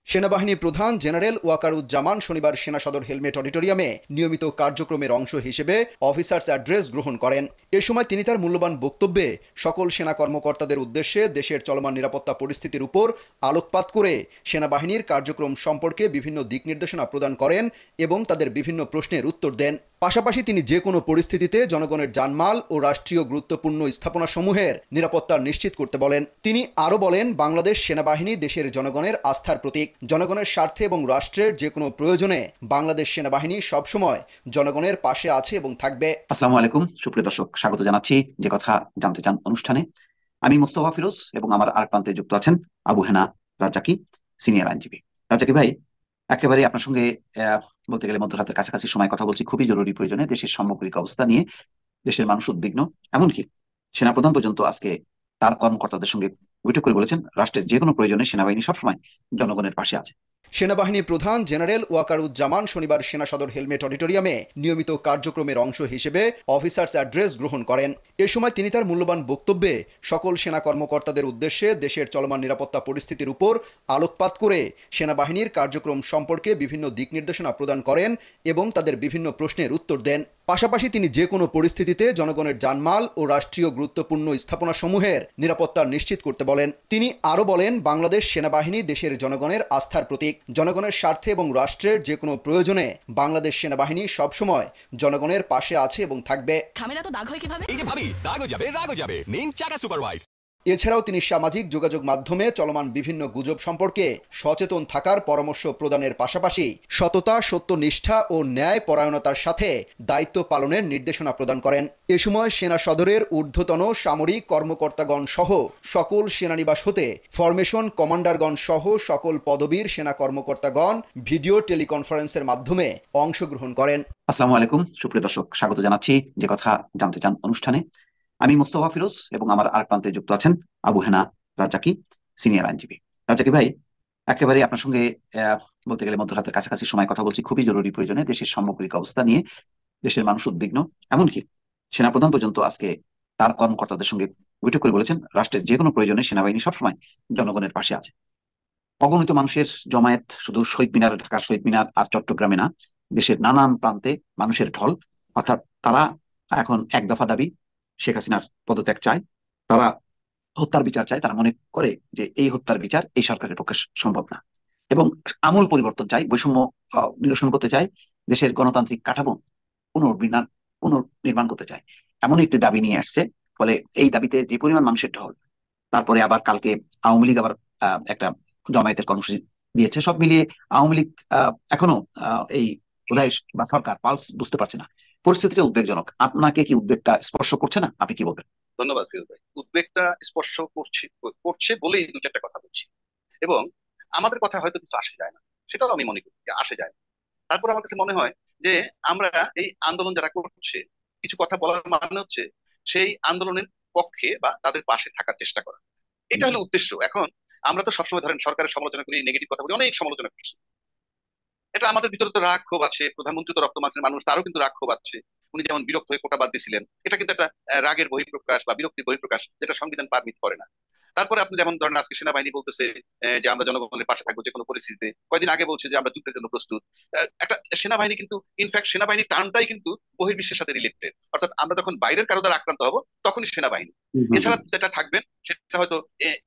সেনাবাহিনী প্রধান জেনারেল ওয়াকারুজ্জামান শনিবার সেনা সদর হেলমেট অডিটোরিয়ামে নিয়মিত কার্যক্রমের অংশ হিসেবে অফিসার্স অ্যাড্রেস গ্রহণ করেন। এ সময় তিনি তার মূল্যবান বক্তব্যে সকল সেনা কর্মকর্তাদের উদ্দেশ্যে দেশের চলমান নিরাপত্তা পরিস্থিতির উপর আলোকপাত করে সেনাবাহিনীর কার্যক্রম সম্পর্কে বিভিন্ন দিক নির্দেশনা প্রদান করেন এবং তাদের বিভিন্ন প্রশ্নের উত্তর দেন। পাশাপাশি তিনি যে কোনো পরিস্থিতিতে জনগণের জানমাল ও রাষ্ট্রীয় গুরুত্বপূর্ণ স্থাপনাসমূহের নিরাপত্তা নিশ্চিত করতে বলেন। তিনি আরও বলেন, বাংলাদেশ সেনাবাহিনী দেশের জনগণের আস্থার প্রতীক। জনগণের স্বার্থে এবং রাষ্ট্রের যে কোনো প্রয়োজনে বাংলাদেশ সেনাবাহিনী সবসময় জনগণের পাশে আছে এবং থাকবে। আসসালামু আলাইকুম সুপ্রিয় দর্শক, স্বাগত জানাচ্ছি যে কথা জানতে চান অনুষ্ঠানে। আমি মোস্তফা ফিরোজ এবং আমার আরেক প্রান্তে যুক্ত আছেন আবু হেনা রাজ্জাকি, সিনিয়র আইনজীবী। রাজ্জাকি ভাই, একেবারে আপনার সঙ্গে বলতে গেলে মধ্যরাতের কাছাকাছি সময় কথা বলছি খুবই জরুরি প্রয়োজনে। দেশের সামগ্রিক অবস্থা নিয়ে দেশের মানুষ উদ্বিগ্ন। এমনকি সেনাপ্রধান পর্যন্ত আজকে তার কর্মকর্তাদের সঙ্গে বৈঠক করে বলেছেন, রাষ্ট্রের যে কোনো প্রয়োজনে সেনাবাহিনী সবসময় জনগণের পাশে আছে। সেনাবাহিনী প্রধান জেনারেল ওয়াকারুজ্জামান শনিবার সেনা সদর হেলমেট অডিটোরিয়ামে নিয়মিত কার্যক্রমের অংশ হিসেবে অফিসার্স অ্যাড্রেস গ্রহণ করেন। এ সময় তিনি তার মূল্যবান বক্তব্যে সকল সেনা কর্মকর্তাদের উদ্দেশ্যে দেশের চলমান নিরাপত্তা পরিস্থিতির উপর আলোকপাত করে সেনাবাহিনীর কার্যক্রম সম্পর্কে বিভিন্ন দিক নির্দেশনা প্রদান করেন এবং তাদের বিভিন্ন প্রশ্নের উত্তর দেন। পাশাপাশি তিনি যে কোনো পরিস্থিতিতে জনগণের জানমাল ও রাষ্ট্রীয় গুরুত্বপূর্ণ স্থাপনাসমূহের নিরাপত্তা নিশ্চিত করতে বলেন। তিনি আরও বলেন, বাংলাদেশ সেনাবাহিনী দেশের জনগণের আস্থার প্রতীক। জনগণের স্বার্থে এবং রাষ্ট্রের যে কোনো প্রয়োজনে বাংলাদেশ সেনাবাহিনী সবসময় জনগণের পাশে আছে এবং থাকবে। খামেরা তো দাগ হয় কিভাবে? এই যে ভাবি, দাগ হয়ে যাবে, রাগ হয়ে যাবে। নিন চাকা সুপার হোয়াইট। এছাড়াও তিনি সামাজিক যোগাযোগ মাধ্যমে চলমান বিভিন্ন গুজব সম্পর্কে সচেতন থাকার পরামর্শ প্রদানের পাশাপাশি সততা, সত্যনিষ্ঠা ও ন্যায় পরায়ণতার সাথে দায়িত্ব পালনের নির্দেশনা প্রদান করেন। এ সময় সেনা সদরের ঊর্ধ্বতন সামরিক কর্মকর্তাগণ সহ সকল সেনানিবাস হতে ফরমেশন কমান্ডারগণ সহ সকল পদবীর সেনা কর্মকর্তাগণ ভিডিও টেলিকনফারেন্সের মাধ্যমে অংশগ্রহণ করেন। আসসালামু আলাইকুম সুপ্রিয় দর্শক, স্বাগত জানাচ্ছি যে কথা জানতে চান অনুষ্ঠানে। আমি মোস্তফা ফিরোজ এবং আমার আরেক প্রান্তে যুক্ত আছেন আবু হেনা রাজ্জাকি, সিনিয়র আইনজীবী। রাজ্জাকি ভাই, একেবারে আপনার সঙ্গে বলতে গেলে মধ্যরাতের কাছাকাছি সময় কথা বলছি খুবই জরুরি প্রয়োজনে। দেশের সামগ্রিক অবস্থা নিয়ে দেশের মানুষ উদ্বিগ্ন। এমনকি সেনাপ্রধান পর্যন্ত আজকে তার কর্মকর্তাদের সঙ্গে বৈঠক করে বলেছেন, রাষ্ট্রের যে কোনো প্রয়োজনে সেনাবাহিনী সবসময় জনগণের পাশে আছে। অগণিত মানুষের জমায়েত শুধু শহীদ মিনার, ঢাকার শহীদ মিনার আর চট্টগ্রামে না, দেশের নানান প্রান্তে মানুষের ঢল। অর্থাৎ তারা এখন এক দফা দাবি, শেখ হাসিনার পদত্যাগ চায়, তারা হত্যার বিচার চায়। তারা মনে করে যে এই হত্যার বিচার এই সরকারের পক্ষে সম্ভব না, এবং আমূল পরিবর্তন চাই, বৈষম্য নিরসন করতে চায়, দেশের গণতান্ত্রিক কাঠামো পুনর্বিন্যাস পুনর্নির্মাণ করতে চায়। এমন একটি দাবি নিয়ে আসছে। ফলে এই দাবিতে যে পরিমাণ মানুষের ঢল, তারপরে আবার কালকে আওয়ামী লীগ আবার একটা জমায়েতের কর্মসূচি দিয়েছে। সব মিলিয়ে আওয়ামী লীগ এখনো এই বোধহয় বা সরকার পালস বুঝতে পারছে না। পরিস্থিতিটা উদ্বেগজনক। আপনাকে কি উদ্বেগটা স্পর্শ করছে না? আপনি কি বলবেন? ধন্যবাদ ফিরোজ ভাই। উদ্বেগটা স্পর্শ করছে করছে বলেই দু চারটা কথা বলছি। এবং আমাদের কথা হয়তো কিছু আসে যায় না, সেটাও আমি মনে করি যে আসে যায় না। তারপর আমার কাছে মনে হয় যে আমরা এই আন্দোলন যারা করছে, কিছু কথা বলার মানে হচ্ছে সেই আন্দোলনের পক্ষে বা তাদের পাশে থাকার চেষ্টা করা। এটা হলো উদ্দেশ্য। এখন আমরা তো সবসময় ধরেন সরকারের সমালোচনা করি, নেগেটিভ কথা বলি, অনেক সমালোচনা করছি। এটা আমাদের ভিতরে তো রাগ ক্ষোভ আছে, প্রধানমন্ত্রী তো রক্ত মাংসের মানুষ, তারও কিন্তু রাগ ক্ষোভ আছে। উনি যেমন বিরক্ত হয়ে কোটা বাদ দিয়েছিলেন, এটা কিন্তু একটা রাগের বহিঃপ্রকাশ বা বিরক্তির বহিঃপ্রকাশ, যেটা সংবিধান পারমিট করে না। তারপরে আপনি যেমন ধরেন আজকে সেনাবাহিনী বলতেছে যে আমরা জনগণের পাশে থাকবো যে কোনো পরিস্থিতিতে, কয়েকদিন আগে বলছে যে আমরা যুদ্ধের জন্য প্রস্তুত। একটা সেনাবাহিনী কিন্তু ইনফ্যাক্ট সেনাবাহিনীর টার্মটাই কিন্তু বহির্বিশ্বের সাথে রিলেটেড। অর্থাৎ আমরা যখন বাইরের কারো দ্বারা আক্রান্ত হব তখনই সেনাবাহিনী। হুম, হুম, হুম। এছাড়া যেটা থাকবেন সেটা হয়তো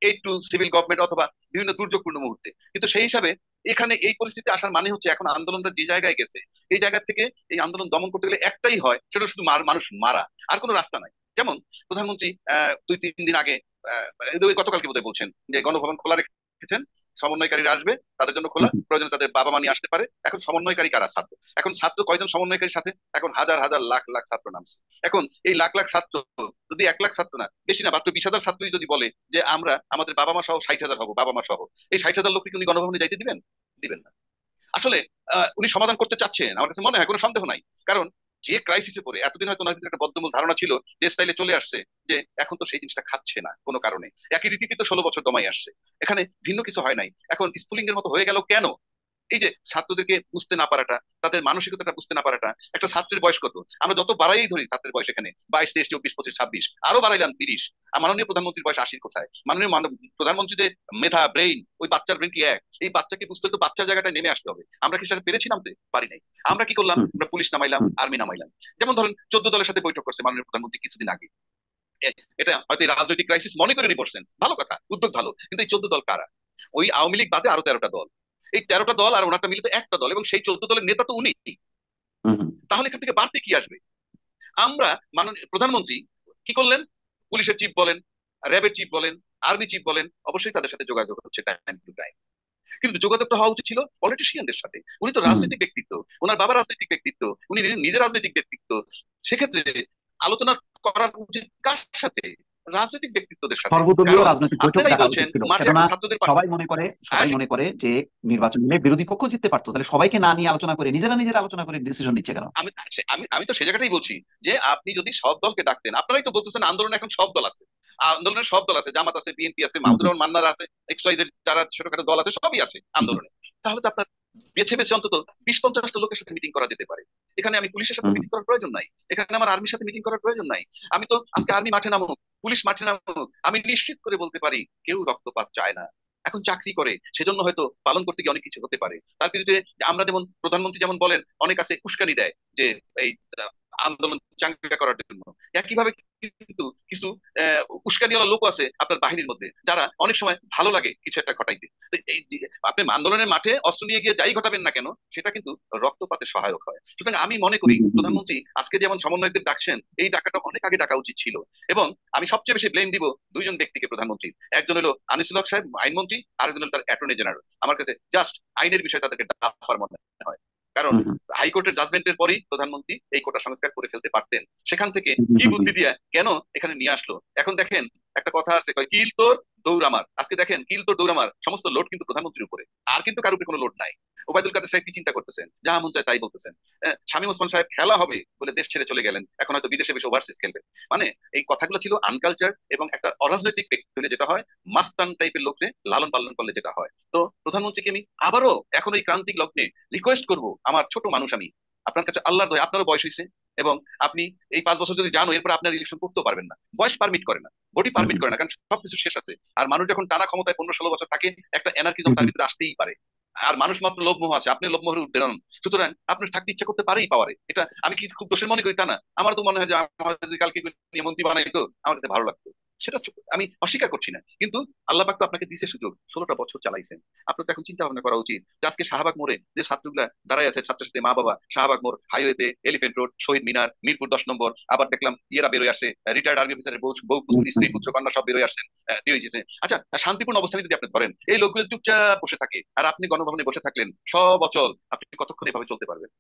এইড টু সিভিল গভর্নমেন্ট অথবা বিভিন্ন দুর্যোগপূর্ণ মুহূর্তে। কিন্তু সেই হিসাবে এখানে এই পরিস্থিতি আসার মানে হচ্ছে এখন আন্দোলনটা যে জায়গায় গেছে, এই জায়গা থেকে এই আন্দোলন দমন করতে গেলে একটাই হয়, সেটা শুধু মানুষ মারা, আর কোনো রাস্তা নাই। যেমন প্রধানমন্ত্রী 2-3 দিন আগে গতকালকে বোধহয় বলছেন যে গণভবন খোলা রেখেছেন, সমন্বয়কারীরা আসবে, তাদের জন্য খোলা, প্রয়োজনে তাদের বাবা মা নিয়ে আসতে পারে। এখন সমন্বয়কারী কারা? ছাত্র। এখন ছাত্র কয়জন সমন্বয়কারীর সাথে? এখন হাজার হাজার লাখ লাখ ছাত্র নামছে। এখন এই লাখ লাখ ছাত্র, যদি 1 লাখ ছাত্র না, বেশি না, মাত্র 20,000 ছাত্রই যদি বলে যে আমরা আমাদের বাবা মা সহ 60,000 হবো, বাবা মা সহ, এই 60,000 লোককে কি উনি গণভবনে যাইতে দিবেন? দিবেন না। আসলে উনি সমাধান করতে চাচ্ছেন, আমার কাছে মনে হয় কোনো সন্দেহ নাই। কারণ যে ক্রাইসিসে পড়ে এতদিন হয়তো ওনার ভিতরে একটা বদ্ধমূল ধারণা ছিল, যে স্টাইলে চলে আসছে, যে এখন তো সেই জিনিসটা খাচ্ছে না কোনো কারণে। একই রীতিতে তো 16 বছর দমাই আসছে, এখানে ভিন্ন কিছু হয় নাই। এখন স্ফুলিঙ্গের মতো হয়ে গেল কেন? এই যে ছাত্রদেরকে বুঝতে না পারাটা, তাদের মানসিকতাটা বুঝতে না পারাটা। একটা ছাত্রের বয়স কত? আমরা যত বাড়াই ধরি ছাত্রের বয়স, এখানে 22, 23, 24, 25, 26, আরো বাড়াইলাম 30। আর মাননীয় প্রধানমন্ত্রীর বয়স 80 কোথায়? প্রধানমন্ত্রী যে মেধা, ব্রেইন, ওই বাচ্চার ব্রেইন কি এক? এই বাচ্চাকে বুঝতে তো বাচ্চার জায়গাটায় নেমে আসতে হবে। আমরা কি সেটা পেরেছি নামতে? পারি নাই। আমরা কি করলাম? হুম, আমরা পুলিশ নামাইলাম, হুম, আর্মি নামাইলাম। যেমন ধরেন 14 দলের সাথে বৈঠক করছে মাননীয় প্রধানমন্ত্রী কিছুদিন আগে। এটা হয়তো এই রাজনৈতিক ক্রাইসিস মনে করে করছেন, ভালো কথা, উদ্যোগ ভালো, কিন্তু এই 14 দল কারা? ওই আওয়ামী লীগ বাদে আরো 13টা দল। এই 13টা দল আর ওনারটা মিলিত একটা দল, এবং সেই 14 দলের নেতা তো উনি। হুম, হুম, তাহলে এখান থেকে বাড়তে কি আসবে? আমরা মাননীয় প্রধানমন্ত্রী কি করলেন? পুলিশের চিফ বলেন, র্যাবের চিফ বলেন, আর্মি চিফ বলেন, অবশ্যই তাদের সাথে যোগাযোগ হচ্ছে টাইম টু টাইম। কিন্তু যোগাযোগটা হওয়া উচিত ছিল পলিটিশিয়ানদের সাথে। উনি তো হুম। রাজনৈতিক ব্যক্তিত্ব, ওনার বাবা রাজনৈতিক ব্যক্তিত্ব, উনি নিজে রাজনৈতিক ব্যক্তিত্ব। সেক্ষেত্রে আলোচনা করার উচিত কার সাথে? রাজনৈতিক ব্যক্তিত্বদের সাথে। সর্বদলীয় কারণ রাজনৈতিক বৈঠক আপনারাই ডাকা বলছেন উচিত ছিল, মাঠে কেননা এখন ছাত্রদের পাশে। সবাই মনে করে যে নির্বাচন নিলে বিরোধী পক্ষ জিততে পারতো, তাহলে সবাইকে না নিয়ে আলোচনা করে নিজেরা আলোচনা করে ডিসিশন নিচ্ছে কেন? আমি আমি আমি তো সে জায়গাটাই বলছি যে আপনি যদি সব দলকে ডাকতেন, আপনারাই তো বলতেছেন আন্দোলন এখন সব দল আছে, আন্দোলনের সব দল আছে, জামাত আছে, বিএনপি আছে, হুম, মাহমুদুর রহমান মান্নার আছে, XYZ যারা ছোটখাটো দল আছে সবই আছে হুম, আন্দোলনে। তাহলে তো আপনার বেছে বেছে অন্তত 20-50টা লোকের সাথে মিটিং করা যেতে পারে। এখানে আমি পুলিশের সাথে হুম, মিটিং করার প্রয়োজন নাই, এখানে আমার আর্মির সাথে মিটিং করার প্রয়োজন নাই। আমি তো আজকে আর্মি মাঠে নামুক, পুলিশ মাঠে নামুক, আমি নিশ্চিত করে বলতে পারি কেউ রক্তপাত চায় না। এখন চাকরি করে সেজন্য হয়তো পালন করতে গিয়ে অনেক কিছু হতে পারে। তার বিরুদ্ধে আমরা যেমন প্রধানমন্ত্রী যেমন বলেন, অনেক আছে উস্কানি দেয় যে এই আন্দোলন চাঙ্গা করার জন্য। একইভাবে কিন্তু কিছু উস্কানিওয়ালা লোক আছে আপনার বাহিনীর মধ্যে, যারা অনেক সময় ভালো লাগে কিছু একটা ঘটাইতে। তো এই আপনি আন্দোলনের মাঠে অস্ত্র নিয়ে গিয়ে যাই ঘটাবেন না কেন, সেটা কিন্তু রক্তপাতে সহায়ক হয়। সুতরাং আমি মনে করি হুম, হুম, হুম, প্রধানমন্ত্রী আজকে যেমন সমন্বয়কদের ডাকছেন, এই ডাকাটা অনেক আগে ডাকা উচিত ছিল। এবং আমি সবচেয়ে বেশি ব্লেম দিব দুইজন ব্যক্তিকে প্রধানমন্ত্রী। একজন হলো আনিসুল হক সাহেব আইনমন্ত্রী, আরেকজন হলো তার অ্যাটর্নি জেনারেল। আমার কাছে জাস্ট আইনের বিষয়ে তাদেরকে ডাফার মনে হয়। কারণ হুম, হুম, হাইকোর্টের জাজমেন্টের পরই প্রধানমন্ত্রী এই কোটা সংস্কার করে ফেলতে পারতেন। সেখান থেকে হুম, কি হুম, হুম। বুদ্ধি দিয়ে কেন এখানে নিয়ে আসলো? এখন দেখেন, একটা কথা আছে, কয় কিল তোর দৌড় আমার। আজকে দেখেন কিল তোর দৌড় আমার, সমস্ত লোড কিন্তু প্রধানমন্ত্রীর উপরে, আর কিন্তু কারোর উপরে কোনো লোড নাই। ওবায়দুল কাদের সাহেব কি চিন্তা করতেছেন? যাহা মন চায় তাই বলতেছেন। শামীম ওসমান সাহেব খেলা হবে বলে দেশ ছেড়ে চলে গেলেন, এখন হয়তো বিদেশে বেশি ওভারসিজ খেলবেন। মানে এই কথাগুলো ছিল আনকালচার, এবং একটা অরাজনৈতিক ব্যক্তি হলে যেটা হয়, মাস্তান টাইপের লোককে লালন পালন করলে যেটা হয়। তো প্রধানমন্ত্রীকে আমি আবারও এখন এই ক্রান্তিক লগ্নে রিকোয়েস্ট করব, আমার ছোট মানুষ আমি, আপনার কাছে আল্লাহর দয়া, আপনারও বয়স হয়েছে, এবং আপনি এই 5 বছর যদি জানো এরপর আপনার ইলেকশন করতেও পারবেন না, বয়স পারমিট করে না, বডি হুম, পারমিট করে না, কারণ সবকিছু শেষ আছে। আর মানুষ যখন টানা ক্ষমতায় 15-16 বছর থাকে, একটা এনার্কিজম হুম, তার ভিতরে আসতেই পারে। আর মানুষ মাত্র লোভমোহ আছে, আপনি লোভমোহের উঠতে নন। সুতরাং আপনার থাকতে ইচ্ছা করতে পারেই পাওয়ারে, এটা আমি কি খুব দোষের মনে করি তা না। আমার তো মনে হয় যে আমার যদি কালকে নিয়ে মন্ত্রী বানাইতো আমার কাছে ভালো লাগতো, সেটা আমি অস্বীকার করছি না। কিন্তু আল্লাহ পাক তো আপনাকে দিছে সুযোগ, 16টা বছর চালাইছেন। আপনার তো এখন চিন্তা ভাবনা করা উচিত যে আজকে শাহবাগ মোড়ে যে ছাত্রগুলা দাঁড়ায় আছে, ছাত্রের সাথে মা বাবা, শাহবাগ মোড়, হাইওয়েতে, এলিফেন্ট রোড, শহীদ মিনার, মিরপুর 10 নম্বর, আবার দেখলাম ইয়েরা বেরোয় আসছে, রিটায়ার্ড আর্মি অফিসারের বউ বউ হুম, পুত্রী, স্ত্রী পুত্র কন্যা সব বেরোয় আসছেন, দিয়ে হয়েছে। আচ্ছা, শান্তিপূর্ণ অবস্থানে যদি আপনি ধরেন এই লোকগুলো চুপচাপ বসে থাকে, আর আপনি গণভবনে বসে থাকলেন সব অচল, আপনি কতক্ষণ এভাবে চলতে পারবেন?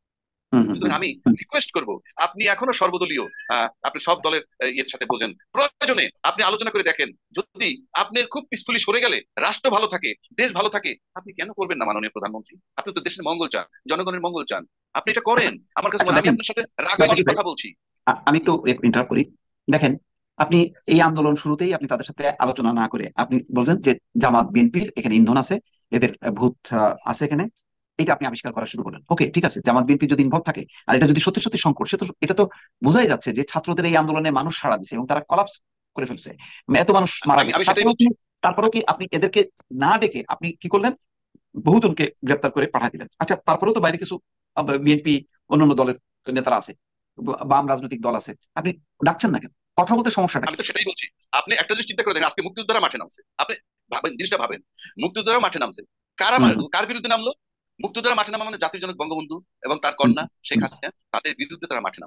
হুম, হুম, সুতরাং হুম, আমি রিকোয়েস্ট করব, আপনি এখনো সর্বদলীয়, আপনি সব দলের ইয়ের সাথে বোঝেন, প্রয়োজনে আপনি আলোচনা করে দেখেন। যদি আপনি খুব পিসফুলি সরে গেলে রাষ্ট্র ভালো থাকে, দেশ ভালো থাকে, আপনি কেন করবেন না মাননীয় প্রধানমন্ত্রী? আপনি তো দেশের মঙ্গল চান, জনগণের মঙ্গল চান, আপনি এটা করেন। আমার কাছে মনে এখন হয়, আমি আমি আপনার সাথে রাজাকি রাগামানি ভাই, কথা বলছি। আমি একটু ইন্টারাপ্ট করি। দেখেন, আপনি এই আন্দোলন শুরুতেই আপনি তাদের সাথে আলোচনা না করে আপনি বলছেন যে জামাত বিএনপির এখানে ইন্ধন আছে, এদের ভূত আছে এখানে, এটা আপনি আবিষ্কার করা শুরু করলেন। ওকে, ঠিক আছে, জামাত বিএনপি যদি ইনভলভ থাকে আর এটা যদি সত্যি সত্যি সংকট, সে তো এটা তো বোঝাই যাচ্ছে যে ছাত্রদের এই আন্দোলনে মানুষ সাড়া দিছে এবং তারা কলাপস করে ফেলছে, এত মানুষ মারা আমি গেছে। আমি সেটাই বলছি। তারপরেও কি আপনি এদেরকে না ডেকে আপনি কি করলেন? বহুজনকে গ্রেপ্তার করে পাঠিয়ে দিলেন। আচ্ছা, তারপরেও তো বাইরে কিছু বিএনপি অন্যান্য দলের নেতারা আছে, বাম রাজনৈতিক দল আছে, আপনি ডাকছেন না কেন? কথা বলতে সমস্যাটা আমি কি? তো সেটাই বলছি। আপনি একটা জিনিস চিন্তা করে দেখেন, আজকে মুক্তিযোদ্ধারা মাঠে নামছে, আপনি ভাবেন, জিনিসটা ভাবেন, মুক্তিযোদ্ধারা মাঠে নামছে, কারা হুম, কার বিরুদ্ধে নামলো? মুক্তিযোদ্ধারা মাঠে নামা মানে জাতির জনক বঙ্গবন্ধু এবং তার হুম, কন্যা শেখ হুম, হাসিনা, তাদের বিরুদ্ধে তারা মাঠে নামছে।